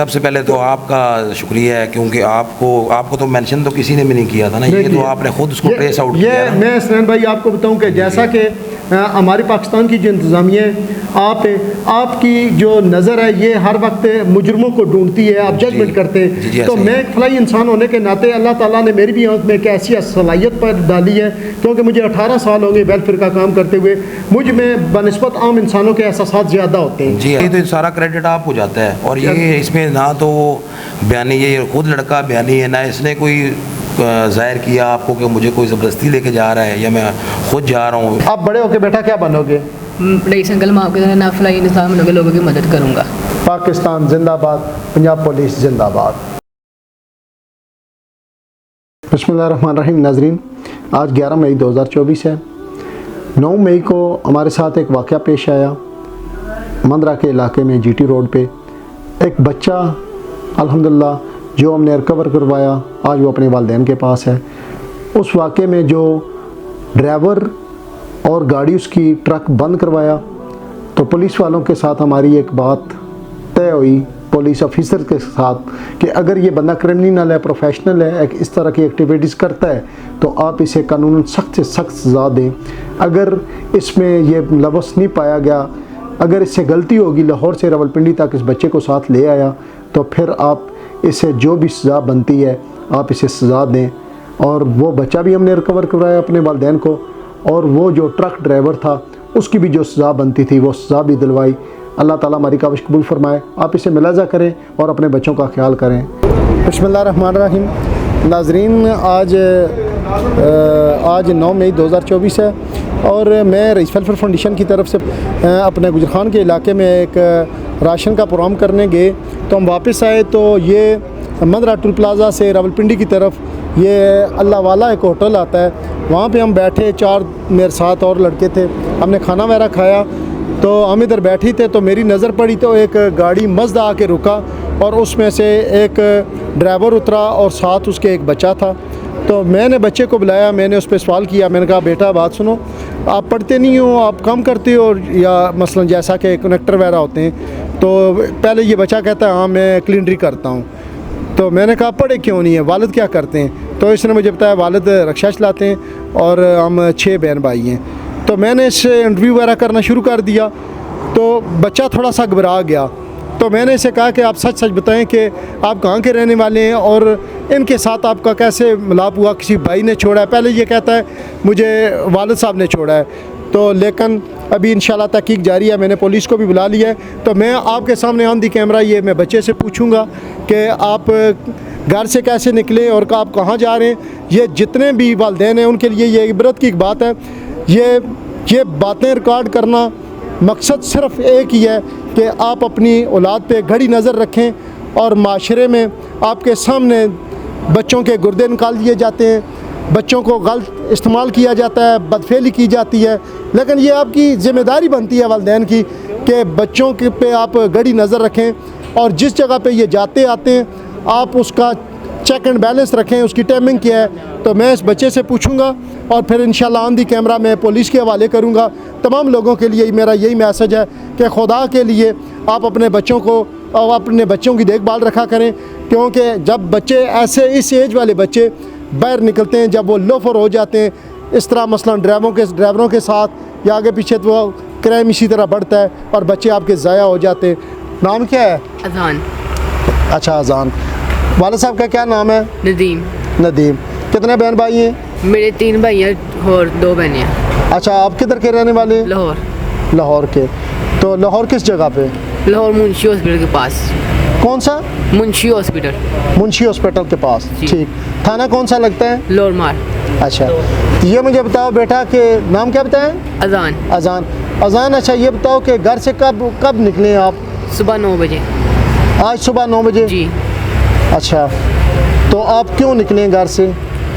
सबसे पहले तो आपका शुक्रिया है, क्योंकि आपको तो मेंशन तो किसी ने भी नहीं किया था ना, ये तो आपने खुद उसको ट्रेस आउट किया ना। मैं सनैन भाई आपको बताऊं कि जैसा कि हमारे पाकिस्तान की जो इंतज़ामिया है, आपकी जो नज़र है ये हर वक्त मुजरमों को ढूंढती है, आप जजमेंट करते हैं। तो मैं एक फलाई इंसान होने के नाते अल्लाह ताला ने मेरी भी आंख में एक ऐसी सलाहियत पर डाली है, क्योंकि मुझे 18 साल हो गए वेलफेयर का काम करते हुए, मुझ में बनिस्बत आम इंसानों के एहसास ज़्यादा होते हैं। जी, ये तो सारा क्रेडिट आप हो जाता है। और ये इसमें ना तो बयानी, ये खुद लड़का बयानी है, ना इसने कोई जाहिर किया आपको कि मुझे कोई ज़बरदस्ती लेके जा रहा है या मैं खुद जा रहा हूँ। आप बड़े होके बेटा क्या बनोगे? रईस अंकल, मैं आपके नाफिला निज़ाम में लोगों की मदद करूँगा। पाकिस्तान जिंदाबाद, पंजाब पुलिस जिंदाबाद। बिस्मिल्लाहिर्रहमानिर्रहीम। नाजरीन, आज 11 मई 2024 है। 9 मई को हमारे साथ एक वाक़या पेश आया। मंदरा के इलाके में GT रोड पे एक बच्चा अल्हम्दुलिल्लाह जो हमने रिकवर करवाया, आज वो अपने वालिदैन के पास है। उस वाक़े में जो ड्राइवर और गाड़ी उसकी ट्रक बंद करवाया, तो पुलिस वालों के साथ हमारी एक बात तय हुई पुलिस ऑफिसर के साथ कि अगर ये बंदा क्रिमिनल है, प्रोफेशनल है, इस तरह की एक्टिविटीज़ करता है, तो आप इसे कानूनन सख्त से सख्त सज़ा दें। अगर इसमें ये लफ्ज़ नहीं पाया गया, अगर इससे गलती होगी, लाहौर से रावलपिंडी तक इस बच्चे को साथ ले आया, तो फिर आप इसे जो भी सज़ा बनती है आप इसे सज़ा दें। और वो बच्चा भी हमने रिकवर करवाया अपने वालिदैन को, और वो जो ट्रक ड्राइवर था उसकी भी जो सज़ा बनती थी वो सज़ा भी दिलवाई। अल्लाह ताला हमारी काविश कबूल फरमाए। आप इसे मुलाजा करें और अपने बच्चों का ख्याल करें। बिस्मिल्लाहिर्रहमानिर्रहीम। नाजरीन, आज 9 मई 2024 है और मैं रईस वेलफेयर फाउंडेशन की तरफ से अपने गुजर खान के इलाके में एक राशन का प्रोग्राम करने गए, तो हम वापस आए तो ये मंदरा टूल प्लाज़ा से रावलपिंडी की तरफ ये अल्लाह वाला एक होटल आता है, वहाँ पे हम बैठे, 4 मेरे साथ और लड़के थे, हमने खाना वगैरह खाया। तो हम इधर बैठी थे तो मेरी नज़र पड़ी तो एक गाड़ी मज़दा आके रुका और उसमें से एक ड्राइवर उतरा और साथ उसके एक बच्चा था। तो मैंने बच्चे को बुलाया, मैंने उस पर सवाल किया, मैंने कहा बेटा बात सुनो, आप पढ़ते नहीं हो, आप काम करते हो, या मसलन जैसा कि कनेक्टर वगैरह होते हैं। तो पहले ये बच्चा कहता है हाँ मैं क्लीनरी करता हूँ। तो मैंने कहा पढ़े क्यों नहीं है, वालिद क्या करते हैं? तो इसने मुझे बताया वालिद रक्षा चलाते हैं और हम 6 बहन भाई हैं। तो मैंने इससे इंटरव्यू वगैरह करना शुरू कर दिया, तो बच्चा थोड़ा सा घबरा गया। तो मैंने इसे कहा कि आप सच सच बताएं कि आप कहाँ के रहने वाले हैं और इनके साथ आपका कैसे मिलाप हुआ, किसी भाई ने छोड़ा है? पहले ये कहता है मुझे वालिद साहब ने छोड़ा है। तो लेकिन अभी इंशाल्लाह तहकीक जारी है, मैंने पुलिस को भी बुला लिया है। तो मैं आपके सामने ऑन दी कैमरा ये मैं बच्चे से पूछूंगा कि आप घर से कैसे निकले और आप कहाँ जा रहे हैं। ये जितने भी वालिदैन हैं उनके लिए ये इबरत की एक बात है। ये बातें रिकॉर्ड करना मकसद सिर्फ़ एक ही है कि आप अपनी औलाद पे घड़ी नज़र रखें और माशरे में आपके सामने बच्चों के गुर्दे निकाल दिए जाते हैं, बच्चों को गलत इस्तेमाल किया जाता है, बदफेली की जाती है। लेकिन ये आपकी ज़िम्मेदारी बनती है वालिदैन की कि बच्चों के पे आप घड़ी नज़र रखें और जिस जगह पे ये जाते आते हैं आप उसका चेक एंड बैलेंस रखें, उसकी टाइमिंग क्या है। तो मैं इस बच्चे से पूछूंगा और फिर इंशाल्लाह ऑन दी कैमरा मैं पुलिस के हवाले करूंगा। तमाम लोगों के लिए मेरा यही मैसेज है कि खुदा के लिए आप अपने बच्चों को और अपने बच्चों की देखभाल रखा करें, क्योंकि जब बच्चे ऐसे इस एज वाले बच्चे बाहर निकलते हैं, जब वो लोफर हो जाते हैं इस तरह मसलन ड्राइवरों के साथ या आगे पीछे, तो क्राइम इसी तरह बढ़ता है और बच्चे आपके ज़ाया हो जाते हैं। नाम क्या है? अजान। अच्छा अजान। वालिद साहब का क्या नाम है? नदीम। कितने बहन भाई हैं? मेरे 3 भाई हैं और 2 बहनें हैं। अच्छा, आप किधर के रहने वाले हैं? लाहौर के। तो लाहौर किस जगह पे? लाहौर मुंशी हॉस्पिटल के पास। कौन सा? मुंशी हॉस्पिटल के पास। ठीक। थाना कौन सा लगता है? लोअर मार। अच्छा, ये मुझे बताओ बेटा कि नाम क्या बताएं? अजान। अच्छा, ये बताओ कि घर से कब निकले आप? सुबह 9 बजे। आज सुबह 9 बजे? जी। अच्छा, तो आप क्यों निकले घर से?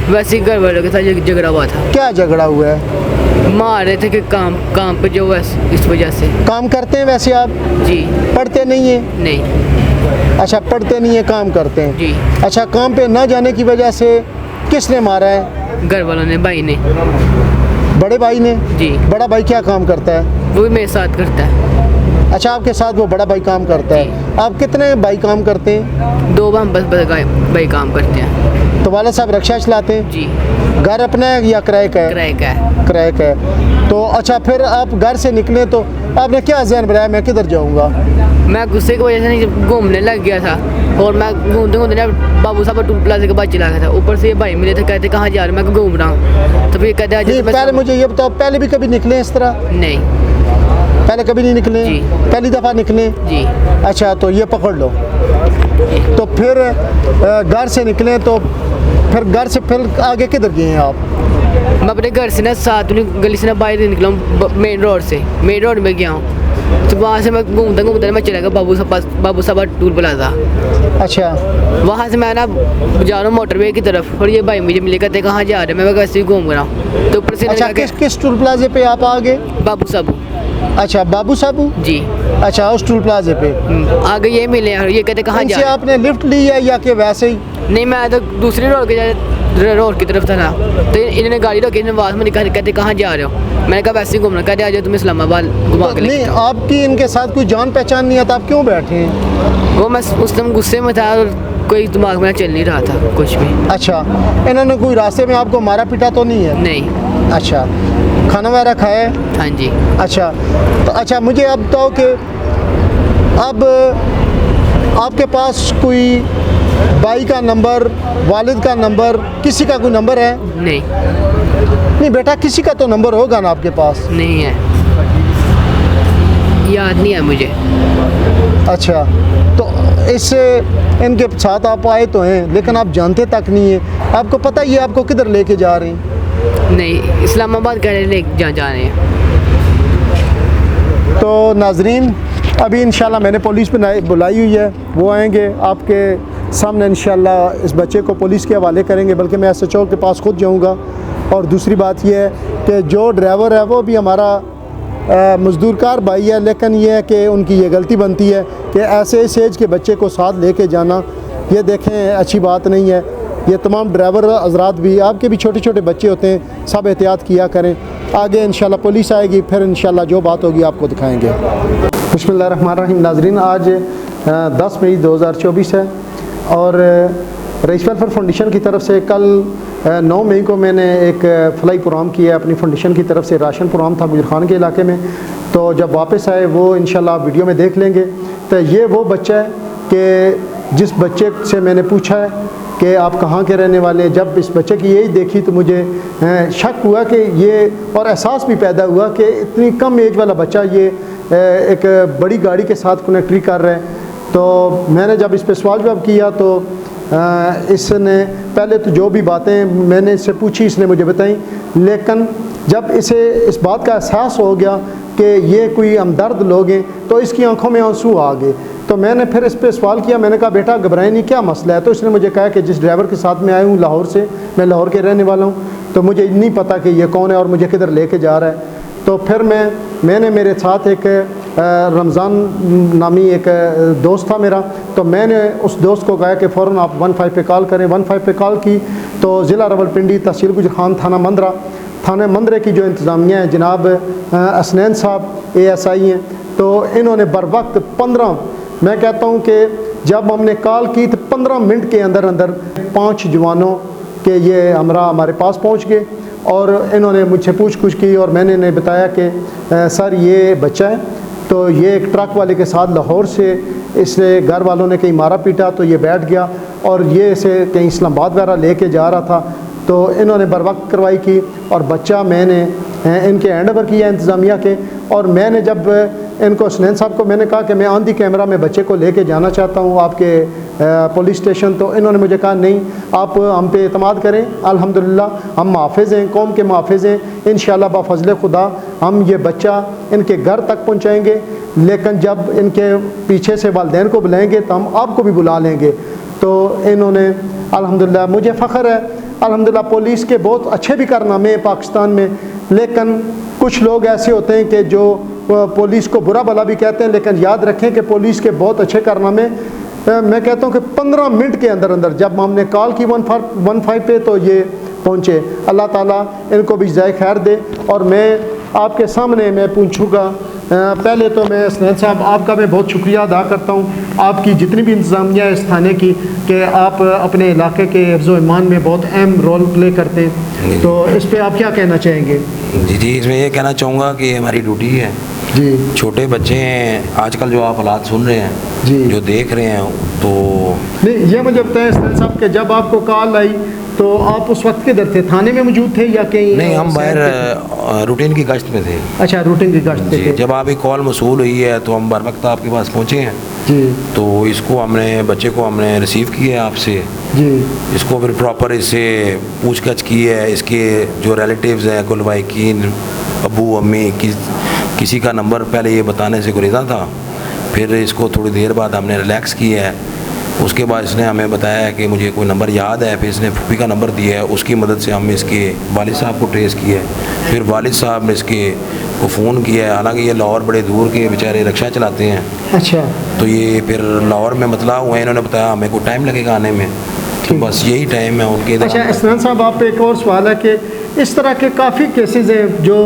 वैसे घर वालों के साथ झगड़ा हुआ था। क्या झगड़ा हुआ है? मार रहे थे कि काम पे जो, इस वजह से। काम करते हैं वैसे आप? जी। पढ़ते नहीं है? नहीं। अच्छा, पढ़ते नहीं है, काम करते हैं। जी। अच्छा, काम पे ना जाने की वजह से किसने मारा है? घर वालों ने, भाई ने। बड़े भाई ने? जी। बड़ा भाई क्या काम करता है? वो भी मेरे साथ करता है। अच्छा, आपके साथ वो बड़ा भाई काम करता है। आप कितने भाई काम करते हैं? 2 हम बस भाई काम करते हैं। तो वाले साहब रिक्शा चलाते हैं? जी। घर अपना है या किराए का है? किराए का है। किराए का है। तो अच्छा, फिर आप घर से निकले तो आपने क्या ज़हन बनाया मैं किधर जाऊँगा? मैं गुस्से की वजह से नहीं घूमने लग गया था, और मैं घूमते घूमते ना बाबू साहब टूल प्लाजा के बाद चला गया था। ऊपर से ये भाई मिले थे, कहते कहाँ जा रहे, मैं घूम रहा हूँ। तो फिर कहते आज पहले मुझे ये बताओ, पहले भी कभी निकले इस तरह? नहीं। पहले कभी नहीं निकले? जी। पहली दफ़ा निकले? जी। अच्छा, तो ये पकड़ लो। तो फिर घर से निकले तो फिर घर से फिर आगे किधर गए हैं आप? मैं अपने घर से ना 7 गली से ना बाहर निकला हूँ, मेन रोड से, मेन रोड में गया हूँ। तो वहाँ से मैं घूमता घूमता मैं चला गया बाबू साहब टूल प्लाजा। अच्छा। वहाँ से मैं ना जा रहा हूँ मोटरवे की तरफ, और ये भाई मुझे मिले, कहते कहाँ जा रहे हैं, मैं वैसे ही घूम रहा हूँ। तो ऊपर से अच्छा, किस टूल प्लाजे पे आप आ गए? बाबू साहब। अच्छा, बाबू साहब जी। अच्छा, उस टूल प्लाजे पे आगे ये मिले हैं, ये कहते कहाँ जा रहे हैं। आपने लिफ्ट ली है या कि वैसे ही? नहीं, मैं तो दूसरी रोड की तरफ था ना, तो इन्होंने गाड़ी रोकी, इन्होंने आवाज़ में निकाल, कहते कहाँ जा रहे हो। मैंने कहा वैसे ही घूमना, कहते आ जाओ तुम्हें इस्लामाबाद घुमा के नहीं, आपकी इनके साथ कोई जान पहचान नहीं है तो आप क्यों बैठे हैं? वो मैं उस टाइम गुस्से में था और कोई दिमाग में चल नहीं रहा था कुछ भी। अच्छा, इन्होंने कोई रास्ते में आपको मारा पीटा तो नहीं है? नहीं। अच्छा, खाना वगैरह खाया? हाँ जी। अच्छा, तो अच्छा मुझे अब बताओ कि अब आपके पास कोई भाई का नंबर, वालिद का नंबर, किसी का कोई नंबर है? नहीं। नहीं बेटा, किसी का तो नंबर होगा ना आपके पास? नहीं है, याद नहीं है मुझे। अच्छा, तो इससे इनके साथ आप आए तो हैं लेकिन आप जानते तक नहीं है, आपको पता ही है आपको किधर लेके जा रहे हैं? नहीं, इस्लामाबाद कह रहे जा रहे हैं। तो नाजरीन, अभी इंशाल्लाह मैंने पुलिस बुलाई हुई है, वो आएंगे आपके सामने इंशाल्लाह इस बच्चे को पुलिस के हवाले करेंगे, बल्कि मैं SHO के पास खुद जाऊंगा। और दूसरी बात यह है कि जो ड्राइवर है वो भी हमारा मजदूरकार भाई है, लेकिन ये है कि उनकी ये गलती बनती है कि ऐसे इस एज के बच्चे को साथ लेके जाना, ये देखें अच्छी बात नहीं है। ये तमाम ड्राइवर हजरात भी, आपके भी छोटे छोटे बच्चे होते हैं, सब एहतियात किया करें। आगे इंशाल्लाह पुलिस आएगी, फिर इंशाल्लाह जो बात होगी आपको दिखाएंगे। बिस्मिल्लाहिर्रहमानिर्रहीम। नाज़रीन, आज 10 मई 2024 है और रईस वेलफेयर फाउंडेशन की तरफ से कल 9 मई को मैंने एक फ्लाई प्रोग्राम किया अपनी फाउंडेशन की तरफ से। राशन प्रोग्राम था गुजर खान के इलाके में। तो जब वापस आए वो इंशाल्लाह आप वीडियो में देख लेंगे। तो ये वो बच्चा है कि जिस बच्चे से मैंने पूछा है कि आप कहाँ के रहने वाले हैं। जब इस बच्चे की यही देखी तो मुझे शक हुआ कि ये, और एहसास भी पैदा हुआ कि इतनी कम एज वाला बच्चा ये एक बड़ी गाड़ी के साथ कनेक्टरी कर रहा है। तो मैंने जब इस पर सवाल जवाब किया तो इसने पहले तो जो भी बातें मैंने इससे पूछी इसने मुझे बताई, लेकिन जब इसे इस बात का एहसास हो गया कि ये कोई हमदर्द लोग हैं तो इसकी आंखों में आंसू आ गए। तो मैंने फिर इस पर सवाल किया, मैंने कहा बेटा घबराए नहीं, क्या मसला है। तो इसने मुझे कहा कि जिस ड्राइवर के साथ मैं आया हूँ लाहौर से, मैं लाहौर के रहने वाला हूँ, तो मुझे नहीं पता कि ये कौन है और मुझे किधर लेके जा रहा है। तो फिर मैंने मेरे साथ एक रमज़ान नामी एक दोस्त था मेरा, तो मैंने उस दोस्त को कहा कि फ़ौरन आप 15 पे कॉल करें। 15 पे कॉल की तो ज़िला रावलपिंडी, तहसील गुजर खान, थाना मंदरे की जो इंतज़ामिया है जनाब असनैन साहब ASI हैं, तो इन्होंने बर वक्त 15, मैं कहता हूँ कि जब हमने कॉल की तो 15 मिनट के अंदर अंदर 5 जवानों के ये हमरा हमारे पास पहुँच गए और इन्होंने मुझसे पूछ की और मैंने इन्हें बताया कि सर ये बच्चा है, तो ये एक ट्रक वाले के साथ लाहौर से इसने घर वालों ने कहीं मारा पीटा तो ये बैठ गया और ये इसे कहीं इस्लामाबाद वगैरह लेके जा रहा था। तो इन्होंने बर वक्त कार्रवाई की और बच्चा मैंने इनके हैंड ओवर किया इंतज़ामिया के। और मैंने जब इनको सुनैन साहब को मैंने कहा कि मैं ऑन दी कैमरा में बच्चे को लेके जाना चाहता हूँ आपके पुलिस स्टेशन, तो इन्होंने मुझे कहा नहीं, आप हम पे एतमाद करें, अल्हम्दुलिल्लाह हम मुहाफ़िज़ हैं, कौम के मुहाफ़िज़ हैं, इंशाअल्लाह बाफ़ज़ल खुदा हम ये बच्चा इनके घर तक पहुँचाएँगे। लेकिन जब इनके पीछे से वालिदैन को बुलाएँगे तो हम आपको भी बुला लेंगे। तो इन्होंने अल्हम्दुलिल्लाह, मुझे फ़ख्र है अल्हम्दुलिल्लाह, पुलिस के बहुत अच्छे भी कारनामे हैं पाकिस्तान में, लेकिन कुछ लोग ऐसे होते हैं कि जो पुलिस को बुरा भला भी कहते हैं, लेकिन याद रखें कि पुलिस के बहुत अच्छे कारनामे। मैं कहता हूं कि 15 मिनट के अंदर अंदर जब हमने कॉल की 15 पे तो ये पहुंचे। अल्लाह ताला इनको भी जाए खैर दे। और मैं आपके सामने मैं पूछूंगा पहले तो मैं स्नैन साहब आपका मैं बहुत शुक्रिया अदा करता हूँ, आपकी जितनी भी इंतज़ामिया है इस थाने की, कि आप अपने इलाके के हिफ्ज़-ओ ईमान में बहुत अहम रोल प्ले करते हैं, तो इस पर आप क्या कहना चाहेंगे? जी, इसमें ये कहना चाहूँगा कि हमारी ड्यूटी है जी। छोटे बच्चे हैं, आजकल जो आप हालात सुन रहे हैं जी। जो देख रहे हैं, तो नहीं, ये मुझे बताएं स्नैन साहब कि जब आपको कॉल आई तो आप उस वक्त किधर थे, थाने में मौजूद थे या कहीं? नहीं, हम बाहर रूटीन की गश्त में थे। अच्छा, रूटीन की गश्त पे जी, थे। जब आपकी कॉल मसूल हुई है तो हम बर वक्त आपके पास पहुँचे हैं। जी तो इसको हमने बच्चे को हमने रिसीव किया है आपसे। जी। इसको फिर प्रॉपर इससे पूछगछ की है, इसके जो रिलेटिव्स हैं कुलवाइकीन, अबू अम्मी, किसी का नंबर पहले ये बताने से गुरेज़ा था, फिर इसको थोड़ी देर बाद हमने रिलैक्स किया है। उसके बाद इसने हमें बताया कि मुझे कोई नंबर याद है, फिर इसने फूफी का नंबर दिया है, उसकी मदद से हमने इसके वालिद साहब को ट्रेस किया है। फिर वालिद साहब ने इसके को फ़ोन किया है, हालांकि ये लाहौर बड़े दूर के बेचारे रिक्शा चलाते हैं। अच्छा। तो ये फिर लाहौर में मतला हुआ है, इन्होंने बताया हमें कोई टाइम लगेगा आने में, तो बस यही टाइम है उनके। अच्छा इस्नान साहब, आप पे एक और सवाल है कि इस तरह के काफ़ी केसेस हैं जो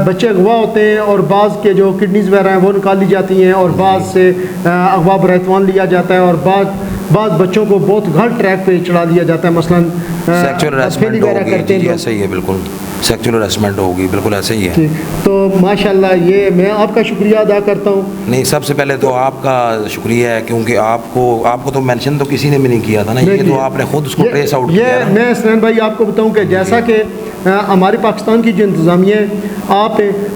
बच्चे अगवा होते हैं और बाज़ के जो किडनीज़ वगैरह हैं वो निकाल ली जाती हैं, और बाज़ से अगवा बरहतवान लिया जाता है, और बाज़ बच्चों को बहुत गलत ट्रैक पे चढ़ा दिया जाता है, मसलन सेक्सुअल हरासमेंट होगी। जी, ऐसा ही है, बिल्कुल सेक्सुअल हरासमेंट होगी, बिल्कुल ऐसे ही है। तो माशाल्लाह, ये मैं आपका शुक्रिया अदा करता हूँ। नहीं, सबसे पहले तो आपका शुक्रिया है, क्योंकि आपको तो मेंशन तो किसी ने भी नहीं किया था ना, ये तो आपने खुद उसको ट्रेस आउट किया है। मैं स्नैन भाई आपको बताऊँ कि जैसा कि हमारे पाकिस्तान की जो इंतज़ामिया है,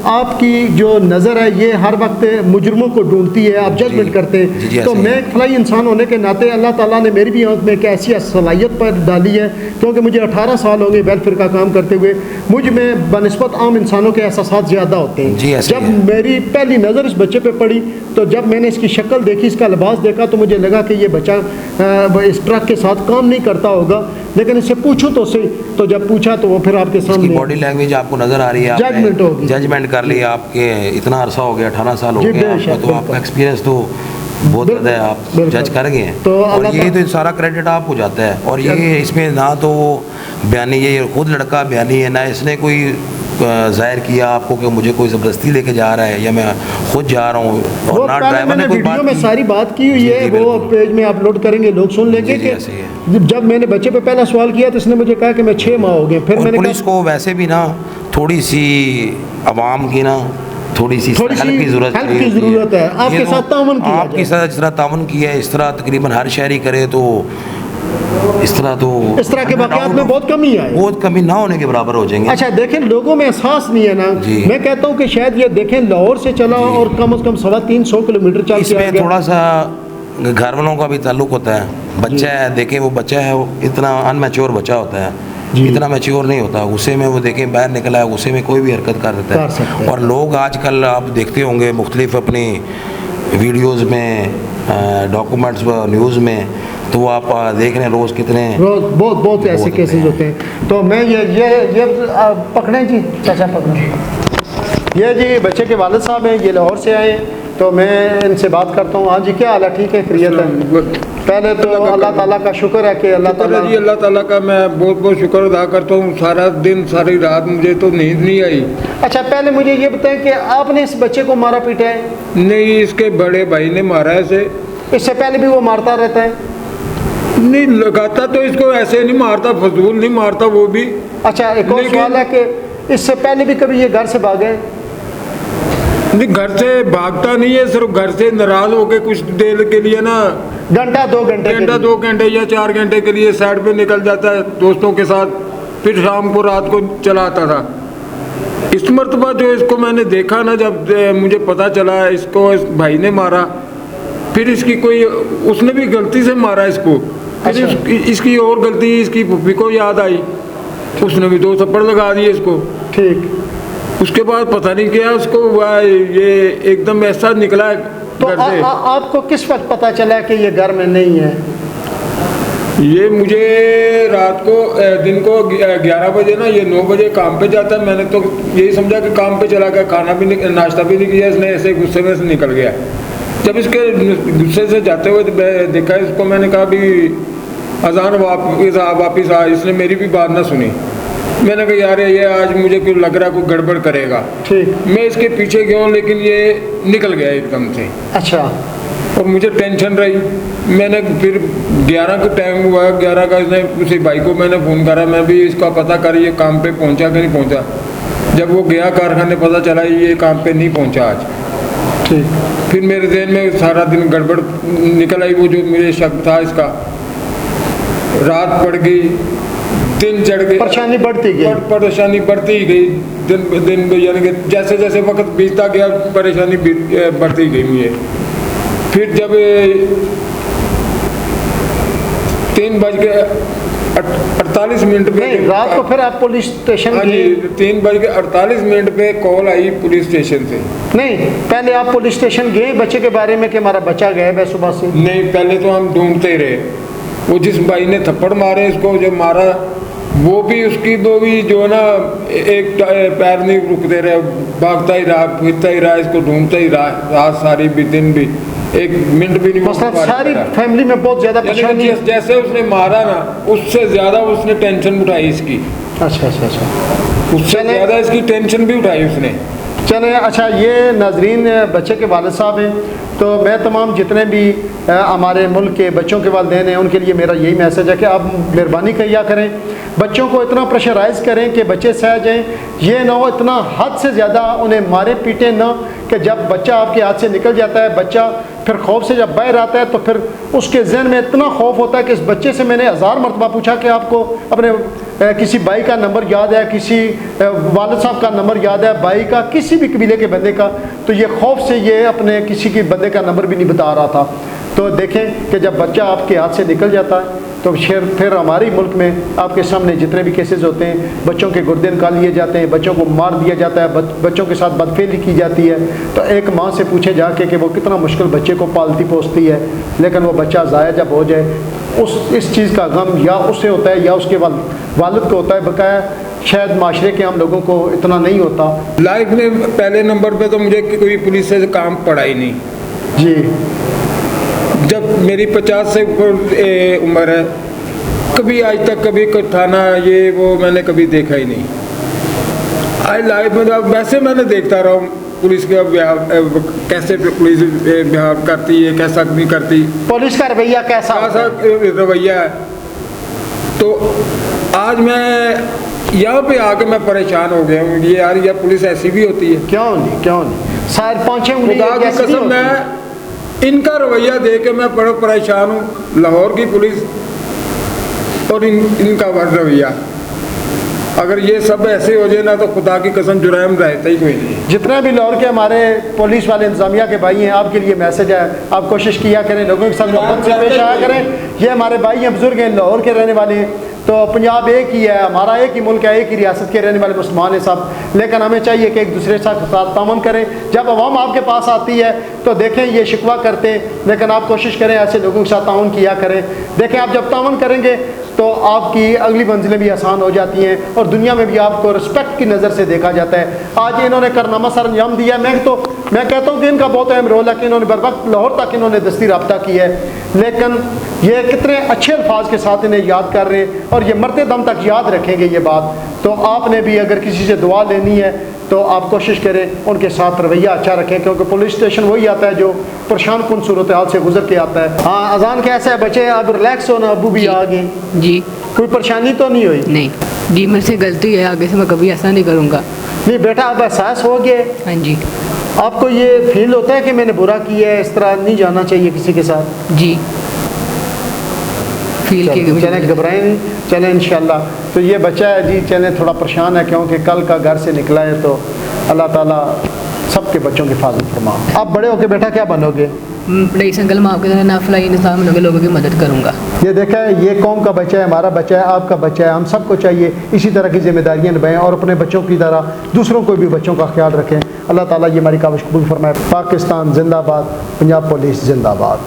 आपकी जो नज़र है ये हर वक्त मुजरमों को ढूंढती है, आप जजमेंट करते हैं। तो मैं एक फलाई इंसान होने के नाते अल्लाह ताला ने मेरी भी आंख में एक ऐसी सलाहियत पर डाली है, क्योंकि मुझे 18 साल हो गए वेलफेयर का काम करते हुए, मुझ में बनस्बत आम इंसानों के एहसास ज़्यादा होते हैं। जब मेरी पहली नज़र इस बच्चे पे पड़ी, तो जब मैंने इसकी शक्ल देखी, इसका लिबास देखा, तो मुझे लगा कि ये बच्चा इस ट्रक के साथ काम नहीं करता होगा, लेकिन इससे पूछूं तो सही। तो जब पूछा तो वो फिर आपके सामने बॉडी लैंग्वेज आपको नज़र आ रही है, जजमेंट होगी, जजमेंट कर लिया। आपके इतना अरसा हो गया, 18 साल हो गया आपको, तो आपका एक्सपीरियंस तो बहुत ज़्यादा है, आप जज कर गए हैं। तो और ये तो सारा क्रेडिट आपको जाता है, और ये इसमें ना तो बयानी, ये खुद लड़का बयानी है, ना इसने कोई जाहिर किया आपको कि मुझे कोई ज़बरदस्ती लेके जा रहा है या मैं खुद जा रहा हूँ, और ना ड्राइवर ने कोई वीडियो में सारी बात की हुई है, वो पेज में अपलोड करेंगे, लोग सुन लेंगे कि जब मैंने बच्चे पे पहला सवाल किया तो इसने मुझे कहा कि मैं 6 माह हो गए। फिर मैंने पुलिस को वैसे भी ना थोड़ी सी आवाम की ना थोड़ी सी हेल्प की ज़रूरत है। आपके साथ ताउन किया, आपके साथ जिस तरह ताउन किया है, इस तरह तकरीबन हर शहरी करे, तो इस तरह के वाक़यात में बहुत कमी ना होने के बराबर हो जाएंगे। अच्छा देखें, लोगों में एहसास नहीं है ना, मैं कहता हूँ कि शायद ये देखें लाहौर से चला और कम से कम 350 किलोमीटर चल के इसमें थोड़ा सा घर वालों का भी ताल्लुक होता है। बच्चा है, देखें वो बच्चा है, वो इतना अनमेच्योर बच्चा होता है, इतना मैच्योर नहीं होता, गुस्से में वो देखें बाहर निकला है, गुस्से में कोई भी हरकत कर देता है। और लोग आजकल आप देखते होंगे मुख्तलिफ अपनी वीडियोज़ में, डॉक्यूमेंट्स न्यूज़ में, तो वो आप देख रहे हैं रोज़ कितने बहुत ऐसे केसेस होते हैं। तो मैं ये पकड़े जी, चाचा पकड़े, ये जी बच्चे के वालिद साहब हैं, ये लाहौर से आए, तो मैं इनसे बात करता हूँ। हाँ जी, क्या हाल है? ठीक है, खैरियत है? पहले तो अल्लाह ताला का शुक्र है कि अल्लाह ताला का मैं बहुत बहुत शुक्र अदा करता हूँ। सारा दिन सारी रात मुझे तो नींद नहीं आई। अच्छा, पहले मुझे ये बताएं कि आपने इस बच्चे को मारा पीटा है? नहीं, इसके बड़े भाई ने मारा है इसे। इससे पहले भी वो मारता रहता है? नहीं, लगाता तो इसको ऐसे नहीं मारता, फजूल नहीं मारता वो भी। अच्छा, एक और सवाल है कि इससे पहले भी कभी ये घर से भागे? नहीं, घर से भागता नहीं है, सिर्फ घर से नाराज होके कुछ देर के लिए ना, घंटा 2 घंटे या 4 घंटे के लिए साइड पे निकल जाता है दोस्तों के साथ, फिर शाम को रात को चला आता था। इस मरतबा जो इसको मैंने देखा ना, जब मुझे पता चला इसको इस भाई ने मारा, फिर इसकी कोई, उसने भी गलती से मारा इसको, फिर इसकी और गलती इसकी पुप्पी को याद आई, उसने भी 2 थप्पड़ लगा दिए इसको। ठीक, उसके बाद पता नहीं क्या उसको हुआ, ये एकदम ऐसा निकला तो आपको किस वक्त पता चला कि ये घर में नहीं है? ये मुझे रात को, दिन को 11 बजे ना, ये 9 बजे काम पे जाता है। मैंने तो यही समझा कि काम पे चला गया, खाना भी नहीं, नाश्ता भी नहीं किया इसने, ऐसे गुस्से में से निकल गया। जब इसके गुस्से से जाते हुए देखा इसको, मैंने कहा भी अजान वापिस आ, इसने मेरी भी बात ना सुनी। मैंने कहा यार ये आज मुझे क्यों लग रहा कोई गड़बड़ करेगा। ठीक। मैं इसके पीछे गया हूँ लेकिन ये निकल गया एकदम से। अच्छा। और मुझे टेंशन रही। मैंने फिर 11 का टाइम हुआ, 11 का इसने उसी भाई को मैंने फ़ोन करा, मैं भी इसका पता कर ये काम पे पहुंचा कि नहीं पहुंचा। जब वो गया कारखाने पता चला ये काम पे नहीं पहुंचा आज। ठीक। फिर मेरे जहन में सारा दिन गड़बड़ निकल आई, वो जो मेरे शक था इसका। रात पड़ गई, दिन चढ़ गई, परेशानी बढ़ती गई। परेशानी बढ़ती ही गई दिन दिन, यानी कि जैसे जैसे वक्त बीतता गया परेशानी बढ़ती गई मुझे। फिर जब 3:48 पे रात को फिर आप पुलिस स्टेशन? हाँ जी, 3:48 पे कॉल आई पुलिस स्टेशन से। नहीं, पहले आप पुलिस स्टेशन गए बच्चे के बारे में कि हमारा बच्चा गायब है सुबह से? नहीं, पहले तो हम ढूंढते ही रहे। वो जिस भाई ने थप्पड़ मारे इसको, जो मारा वो भी जो है ना एक पैर नहीं रुकते रहे, भागता ही रहा, फिरता ही रहा, इसको ढूंढता ही रहा रात सारी भी, दिन भी, एक मिनट भी नहीं। मतलब सारी फैमिली में बहुत ज़्यादा परेशानी। जैसे उसने मारा ना उससे ज़्यादा उसने टेंशन उठाई इसकी। अच्छा अच्छा अच्छा। उससे ज़्यादा इसकी टेंशन भी उठाई उसने। चले, अच्छा, ये नाजरीन बच्चे के वालिद साहब हैं, तो मैं तमाम जितने भी हमारे मुल्क के बच्चों के वालिदैन हैं उनके लिए मेरा यही मैसेज है कि आप मेहरबानी किया करें, बच्चों को इतना प्रेशराइज़ करें कि बच्चे सह जाएं। ये ना हो इतना हद से ज़्यादा उन्हें मारे पीटे ना कि जब बच्चा आपके हाथ से निकल जाता है, बच्चा फिर खौफ से जब बाहर आता है तो फिर उसके जहन में इतना खौफ होता है कि इस बच्चे से मैंने 1000 मरतबा पूछा कि आपको अपने किसी भाई का नंबर याद है, किसी वालिद साहब का नंबर याद है, भाई का, किसी भी कबीले के बंदे का, तो ये खौफ से ये अपने किसी के बंदे का नंबर भी नहीं बता रहा था। तो देखें कि जब बच्चा आपके हाथ से निकल जाता है तो फिर हमारे मुल्क में आपके सामने जितने भी केसेस होते हैं, बच्चों के गुर्दे निकाल लिए जाते हैं, बच्चों को मार दिया जाता है, बच्चों के साथ बदफेली की जाती है। तो एक माँ से पूछे जाके कि वो कितना मुश्किल बच्चे को पालती पोसती है, लेकिन वो बच्चा ज़ाया जब हो जाए इस चीज़ का गम या उससे होता है या उसके वालिद को होता है, बकाया शायद माशरे के हम लोगों को इतना नहीं होता। लाइफ में पहले नंबर पे तो मुझे कोई पुलिस से काम पड़ा ही नहीं जी। जब मेरी 50 से ऊपर उम्र है, कभी आज तक कभी कोई थाना ये वो मैंने कभी देखा ही नहीं। आज लाइफ में वैसे मैंने देखता रहा हूँ पुलिस का कैसे पुलिस व्यवहार करती है, कैसा नहीं करती, पुलिस का रवैया कैसा रवैया है। तो आज मैं यहाँ पे आके मैं परेशान हो गया हूँ, ये यार पुलिस ऐसी भी होती है? क्यों नहीं सार पहुँचे खुदा की कसम, मैं इनका रवैया देख के मैं बड़ा परेशान हूँ। लाहौर की पुलिस और इनका रवैया, अगर ये सब ऐसे हो जाए ना तो खुदा की कसम जुर्म रहता ही कोई नहीं। जितना भी लाहौर के हमारे पुलिस वाले इंतजामिया के भाई हैं, आपके लिए मैसेज है, आप कोशिश किया करें, लोगों के साथ मोहब्बत से पेश आया करें। ये हमारे भाई हैं, बुजुर्ग हैं, लाहौर के रहने वाले हैं, तो पंजाब एक ही है, हमारा एक ही मुल्क है, एक ही रियासत के रहने वाले मुसलमान हैं सब, लेकिन हमें चाहिए कि एक दूसरे के साथ तामन करें। जब अवाम आपके पास आती है तो देखें ये शिकवा करते हैं, लेकिन आप कोशिश करें ऐसे लोगों के साथ ताउन किया करें। देखें आप जब ताउन करेंगे तो आपकी अगली मंजिलें भी आसान हो जाती हैं और दुनिया में भी आपको रिस्पेक्ट की नज़र से देखा जाता है। आज इन्होंने कारनामा सर अंजाम दिया, मैं कहता हूँ कि इनका बहुत अहम रोल है कि इन्होंने बर वक्त लाहौर तक इन्होंने दस्ती रब्ता की है, लेकिन ये कितने अच्छे अल्फाज के साथ इन्हें याद कर रहे हैं और ये मरते दम तक याद रखेंगे ये बात। तो आपने भी अगर किसी से दुआ लेनी है तो आप कोशिश करें उनके साथ रवैया अच्छा रखें, क्योंकि पुलिस स्टेशन वही आता है जो परेशान कुन सूरत हाल से गुजर के आता है। हाँ, अजान कैसा है बच्चे? अब रिलैक्स हो ना, अबू भी आ गए जी। कोई परेशानी तो नहीं हुई? नहीं जी, मेरे से गलती है, आगे से मैं कभी ऐसा नहीं करूँगा। नहीं बेटा, अब एहसास हो गया? हाँ जी। आपको ये फील होता है कि मैंने बुरा किया है, इस तरह नहीं जाना चाहिए किसी के साथ? जी, फील की। चलें, घबराएं नहीं, चलें इंशाल्लाह। तो ये बच्चा है जी, चलें, थोड़ा परेशान है क्योंकि कल का घर से निकला है, तो अल्लाह ताला सबके बच्चों की हिफाजत फरमा। आप बड़े होके बेटा क्या बनोगे? रईस अंकल, मैं आपके नाफिलाई निज़ाम में लोगों की मदद करूँगा। ये देखा है, ये कौम का बच्चा है, हमारा बच्चा है, आपका बच्चा है, हम सबको चाहिए इसी तरह की जिम्मेदारियाँ निभाएं और अपने बच्चों की तरह दूसरों को भी बच्चों का ख्याल रखें। अल्लाह ताला ये हमारी काविश कबूल फरमाए। पाकिस्तान जिंदाबाद, पंजाब पुलिस जिंदाबाद।